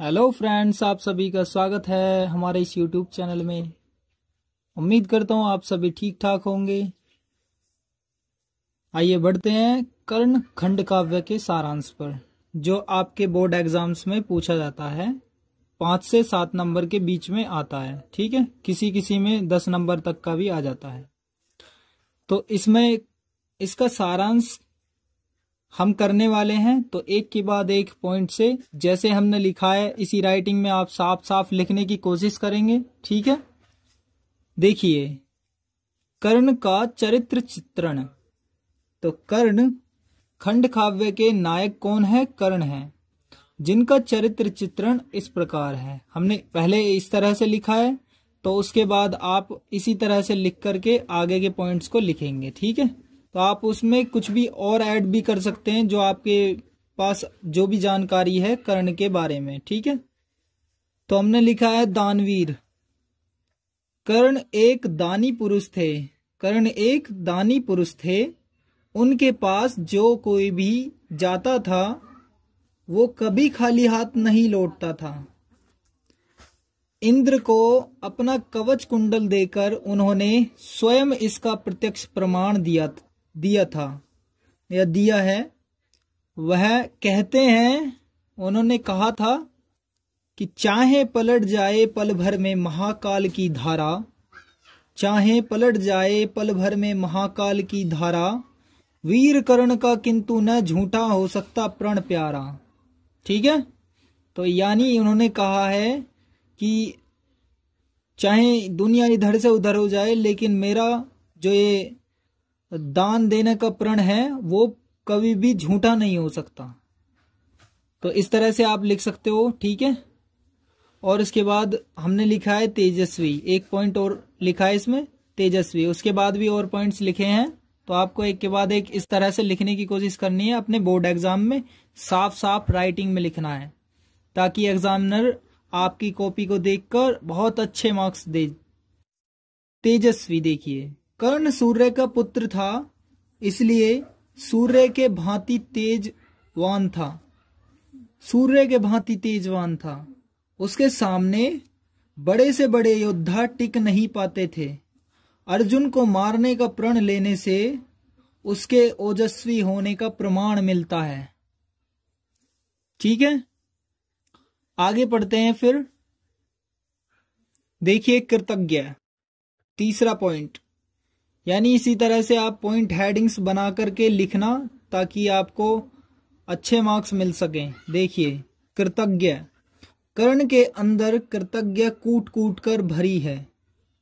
Hello friends, आप सभी का स्वागत है हमारे इस यूट्यूब चैनल में। उम्मीद करता हूँ आप सभी ठीक ठाक होंगे। आइए बढ़ते हैं कर्ण खंड काव्य के सारांश पर, जो आपके बोर्ड एग्जाम्स में पूछा जाता है। 5 से 7 नंबर के बीच में आता है, ठीक है। किसी किसी में 10 नंबर तक का भी आ जाता है। तो इसमें इसका सारांश हम करने वाले हैं, तो एक के बाद एक पॉइंट से जैसे हमने लिखा है इसी राइटिंग में आप साफ साफ लिखने की कोशिश करेंगे, ठीक है। देखिए, कर्ण का चरित्र चित्रण। तो कर्ण खंड काव्य के नायक कौन है? कर्ण है, जिनका चरित्र चित्रण इस प्रकार है। हमने पहले इस तरह से लिखा है, तो उसके बाद आप इसी तरह से लिख करके आगे के पॉइंट्स को लिखेंगे, ठीक है। तो आप उसमें कुछ भी और ऐड भी कर सकते हैं, जो आपके पास जो भी जानकारी है कर्ण के बारे में, ठीक है। तो हमने लिखा है दानवीर। कर्ण एक दानी पुरुष थे। कर्ण एक दानी पुरुष थे। उनके पास जो कोई भी जाता था वो कभी खाली हाथ नहीं लौटता था। इंद्र को अपना कवच कुंडल देकर उन्होंने स्वयं इसका प्रत्यक्ष प्रमाण दिया था या दिया है। वह कहते हैं, उन्होंने कहा था कि चाहे पलट जाए पल भर में महाकाल की धारा, चाहे पलट जाए पल भर में महाकाल की धारा, वीर कर्ण का किंतु न झूठा हो सकता प्रण प्यारा, ठीक है। तो यानी उन्होंने कहा है कि चाहे दुनिया इधर से उधर हो जाए, लेकिन मेरा जो ये दान देने का प्रण है वो कभी भी झूठा नहीं हो सकता। तो इस तरह से आप लिख सकते हो, ठीक है। और इसके बाद हमने लिखा है तेजस्वी। एक पॉइंट और लिखा है इसमें, तेजस्वी। उसके बाद भी और पॉइंट्स लिखे हैं। तो आपको एक के बाद एक इस तरह से लिखने की कोशिश करनी है। अपने बोर्ड एग्जाम में साफ साफ राइटिंग में लिखना है, ताकि एग्जामिनर आपकी कॉपी को देखकर बहुत अच्छे मार्क्स दे। तेजस्वी, देखिए, कर्ण सूर्य का पुत्र था, इसलिए सूर्य के भांति तेजवान था। सूर्य के भांति तेजवान था। उसके सामने बड़े से बड़े योद्धा टिक नहीं पाते थे। अर्जुन को मारने का प्रण लेने से उसके ओजस्वी होने का प्रमाण मिलता है, ठीक है। आगे पढ़ते हैं फिर। देखिए, कृतज्ञ, तीसरा पॉइंट। यानी इसी तरह से आप पॉइंट हेडिंग्स बना करके लिखना, ताकि आपको अच्छे मार्क्स मिल सकें। देखिए, कृतज्ञ। कर्ण के अंदर कृतज्ञ कूट कूट कर भरी है।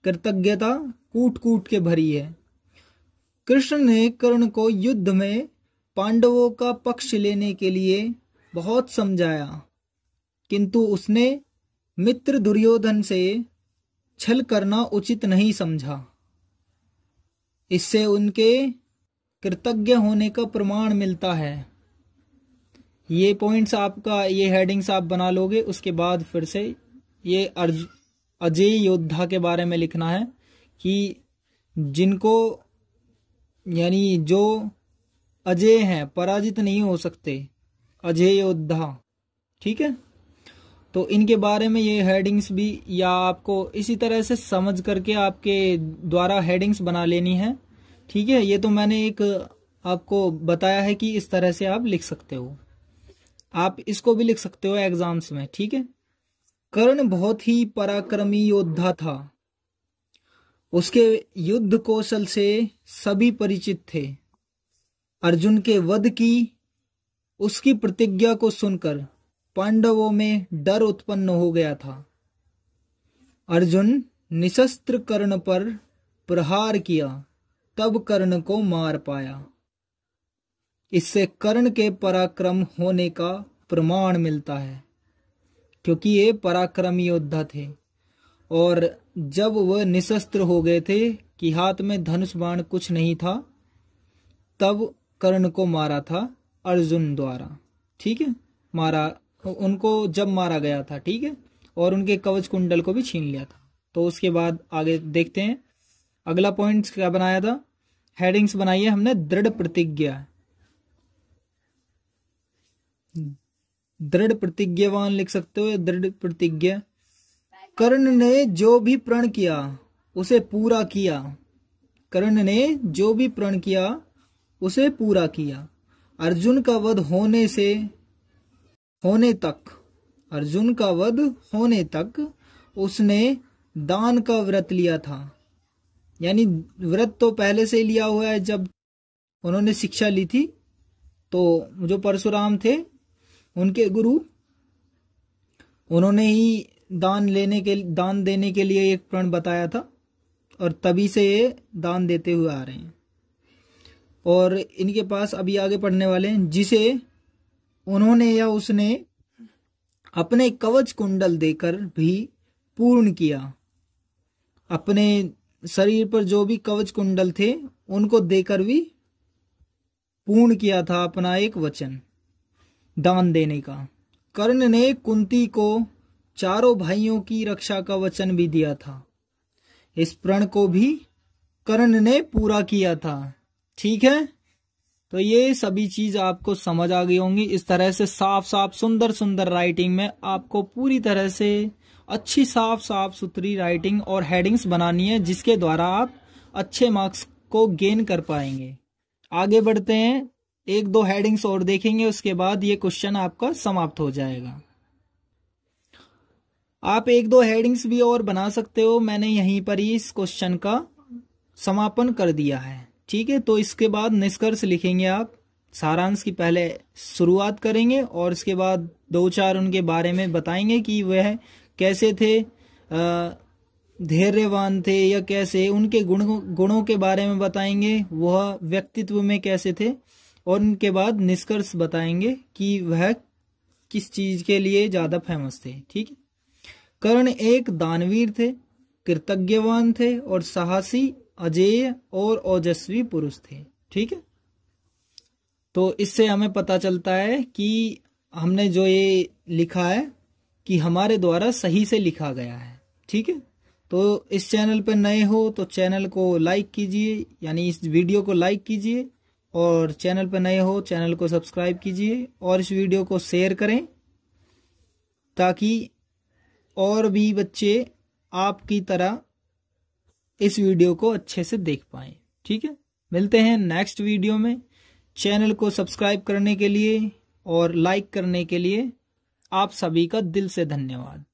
कृतज्ञता कूट कूट के भरी है। कृष्ण ने कर्ण को युद्ध में पांडवों का पक्ष लेने के लिए बहुत समझाया, किंतु उसने मित्र दुर्योधन से छल करना उचित नहीं समझा। इससे उनके कृतज्ञ होने का प्रमाण मिलता है। ये पॉइंट्स आपका, ये हेडिंग्स आप बना लोगे। उसके बाद फिर से ये अजय योद्धा के बारे में लिखना है, कि जिनको, यानी जो अजय हैं, पराजित नहीं हो सकते, अजय योद्धा, ठीक है। तो इनके बारे में ये हेडिंग्स भी, या आपको इसी तरह से समझ करके आपके द्वारा हेडिंग्स बना लेनी है, ठीक है। ये तो मैंने एक आपको बताया है कि इस तरह से आप लिख सकते हो। आप इसको भी लिख सकते हो एग्जाम्स में, ठीक है। कर्ण बहुत ही पराक्रमी योद्धा था। उसके युद्ध कौशल से सभी परिचित थे। अर्जुन के वध की उसकी प्रतिज्ञा को सुनकर पांडवों में डर उत्पन्न हो गया था। अर्जुन निशस्त्र कर्ण पर प्रहार किया, तब कर्ण को मार पाया। इससे कर्ण के पराक्रम होने का प्रमाण मिलता है, क्योंकि ये पराक्रमी योद्धा थे। और जब वह निशस्त्र हो गए थे कि हाथ में धनुष बाण कुछ नहीं था, तब कर्ण को मारा था अर्जुन द्वारा, ठीक है। मारा उनको जब मारा गया था, ठीक है। और उनके कवच कुंडल को भी छीन लिया था। तो उसके बाद आगे देखते हैं अगला पॉइंट क्या बनाया था। हेडिंग्स बनाई है हमने, दृढ़ प्रतिज्ञा। दृढ़ प्रतिज्ञावान लिख सकते हो या दृढ़ प्रतिज्ञा। कर्ण ने जो भी प्रण किया उसे पूरा किया। कर्ण ने जो भी प्रण किया उसे पूरा किया। अर्जुन का वध अर्जुन का वध होने तक उसने दान का व्रत लिया था। यानी व्रत तो पहले से लिया हुआ है, जब उन्होंने शिक्षा ली थी तो जो परशुराम थे उनके गुरु, उन्होंने ही दान देने के लिए एक प्रण बताया था और तभी से ये दान देते हुए आ रहे हैं। और इनके पास अभी आगे पढ़ने वाले हैं, जिसे उन्होंने या उसने अपने कवच कुंडल देकर भी पूर्ण किया। अपने शरीर पर जो भी कवच कुंडल थे उनको देकर भी पूर्ण किया था अपना एक वचन दान देने का। कर्ण ने कुंती को चारों भाइयों की रक्षा का वचन भी दिया था। इस प्रण को भी कर्ण ने पूरा किया था। ठीक है, तो ये सभी चीज आपको समझ आ गई होंगी। इस तरह से साफ साफ सुंदर सुंदर राइटिंग में आपको पूरी तरह से अच्छी साफ साफ सुथरी राइटिंग और हेडिंग्स बनानी है, जिसके द्वारा आप अच्छे मार्क्स को गेन कर पाएंगे। आगे बढ़ते हैं, एक दो हेडिंग्स और देखेंगे, उसके बाद ये क्वेश्चन आपका समाप्त हो जाएगा। आप एक दो हेडिंग्स भी और बना सकते हो, मैंने यहीं पर ही इस क्वेश्चन का समापन कर दिया है। ठीक है, तो इसके बाद निष्कर्ष लिखेंगे आप। सारांश की पहले शुरुआत करेंगे और इसके बाद दो चार उनके बारे में बताएंगे कि वह कैसे थे, धैर्यवान थे या कैसे, उनके गुणों के बारे में बताएंगे, वह व्यक्तित्व में कैसे थे, और उनके बाद निष्कर्ष बताएंगे कि वह किस चीज के लिए ज्यादा फेमस थे। ठीक है, कर्ण एक दानवीर थे, कृतज्ञवान थे और साहसी, अजेय और ओजस्वी पुरुष थे। ठीक है, तो इससे हमें पता चलता है कि हमने जो ये लिखा है कि हमारे द्वारा सही से लिखा गया है। ठीक है, तो इस चैनल पर नए हो तो चैनल को लाइक कीजिए, यानी इस वीडियो को लाइक कीजिए, और चैनल पर नए हो चैनल को सब्सक्राइब कीजिए और इस वीडियो को शेयर करें ताकि और भी बच्चे आपकी तरह इस वीडियो को अच्छे से देख पाएं। ठीक है, मिलते हैं नेक्स्ट वीडियो में। चैनल को सब्सक्राइब करने के लिए और लाइक करने के लिए आप सभी का दिल से धन्यवाद।